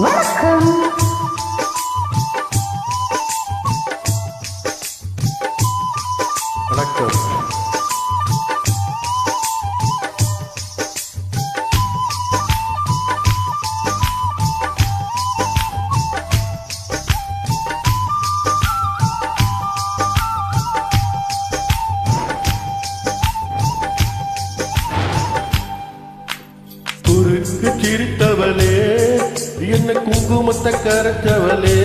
வணக்கம். வணக்கம். குறுக்கு சிரித்தவளே, என்ன குங்குமத்தை கரைச்சவளே,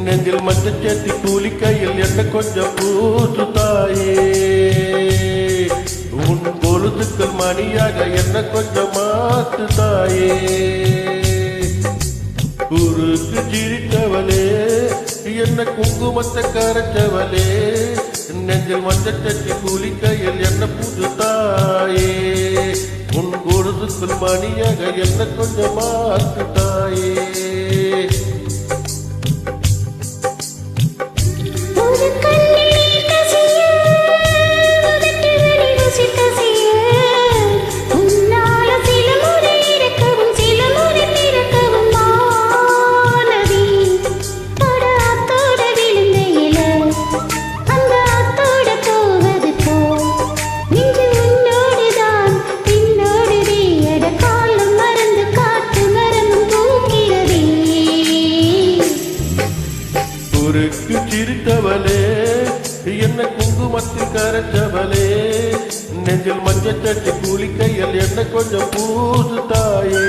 நெஞ்சில் மஞ்சள் சேர்த்தி கூலி கையில் என்ன கொஞ்சம் பூசு தாயே, உன் கொலுசுக்கள் மணியாக என்ன கொஞ்சம் மாத்து தாயே. குறுக்கு சிரித்தவளே, என்ன குங்குமத்தை கரைச்சவளே, நெஞ்சில் மஞ்சள் சேர்த்தி கூலி கையில் என்ன பூசு தாயே, உன் கொலுசுக்கள் மணியாக என்ன கொஞ்சம் மாத்து தாயே. குறுக்கு சிரித்தவளே, என்ன குங்குமத்தில் கரைச்சவளே, நெஞ்சில் மஞ்சள் சட்டி கூலி கையில் என்ன கொஞ்சம் பூசு தாயே,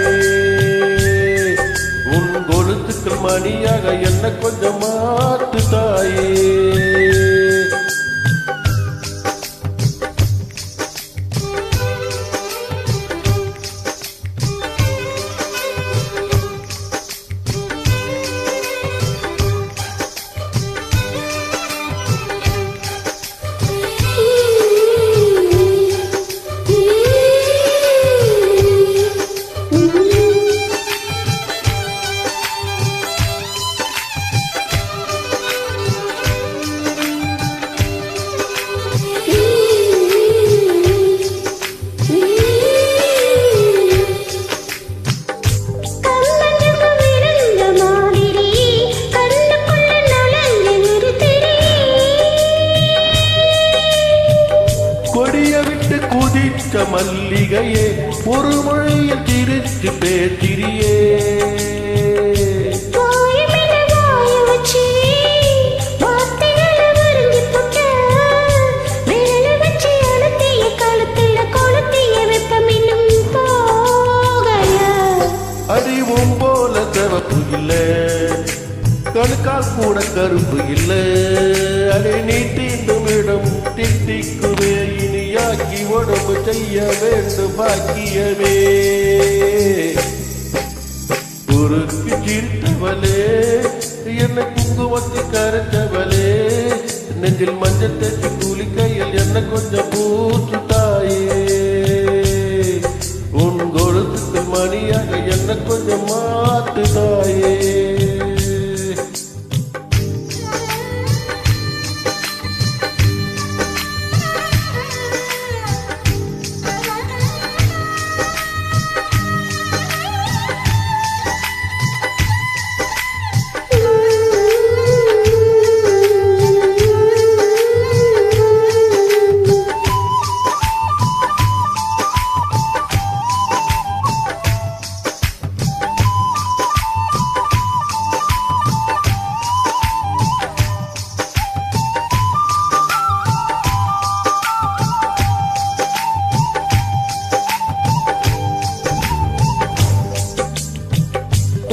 உன் கொலுசுக்கள் மணியாக என்ன கொஞ்சம் மாத்து தாயே. குதித்த மல்லிகையே, ஒரு மொழியில் சிரித்து பேசிரியே, அறிவும் போல சிவப்பு இல்லை, கணுக்கால் கூட கருப்பு இல்லை, அதை நீ தீண்டும் இடம் திட்டிக்குவே, இனியாக்கி உடம்பு செய்ய வேண்டும் பாக்கியமே. குறுக்கு சிரித்தவளே, என்ன குங்குமத்தை கரைச்சவளே, நெஞ்சில் மஞ்சள் தட்டி கூலி கையில் என்ன கொஞ்சம் பூசு தாயே, உன் கொலுசுக்கு மணியாக என்ன கொஞ்சம் மாத்து தாயே.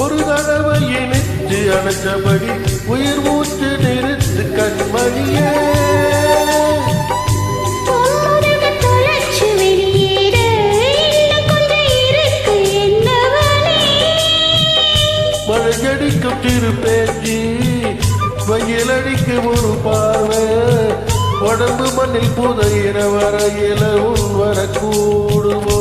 ஒரு தடவை இணைத்து அணைச்சபடி உயிர் மூச்சு நிறுத்து கண்மணியே, மழையடிக்கும் திரு பேச்சு, வயலடிக்கும் ஒரு பார்வை, உடம்பு மண்ணில் புதையிற வரையில உன் வரக்கூடுமோ,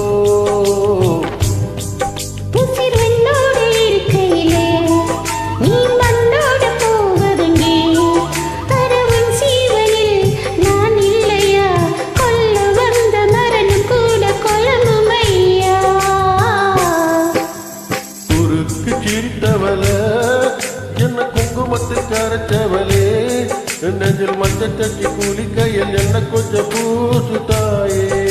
குறுக்கு சிரித்தவளே என்ன குங்குமத்தில் கரைச்சவளே நெஞ்சில் மஞ்சள் தட்டி குளிக்கையில் என்ன கொஞ்சம் பூசு தாயே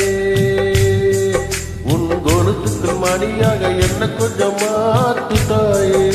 உன் கொலுசுக்கு மணியாக என்ன கொஞ்சம் மாத்து தாயே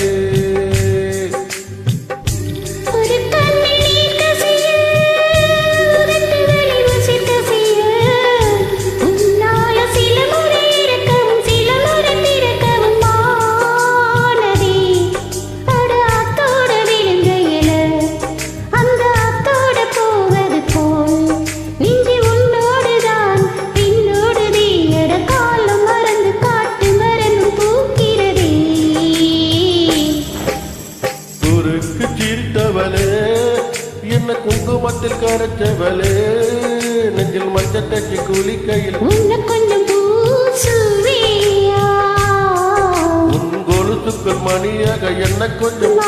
என்ன குங்குமத்தில் கரைச்சவளே நெஞ்சில் மஞ்சள் தட்டி குளிக்கையில் உன்னை கொஞ்சம் பூசுவியா உன் கொலுசுக்குள் மணியாக என்ன கொஞ்சம்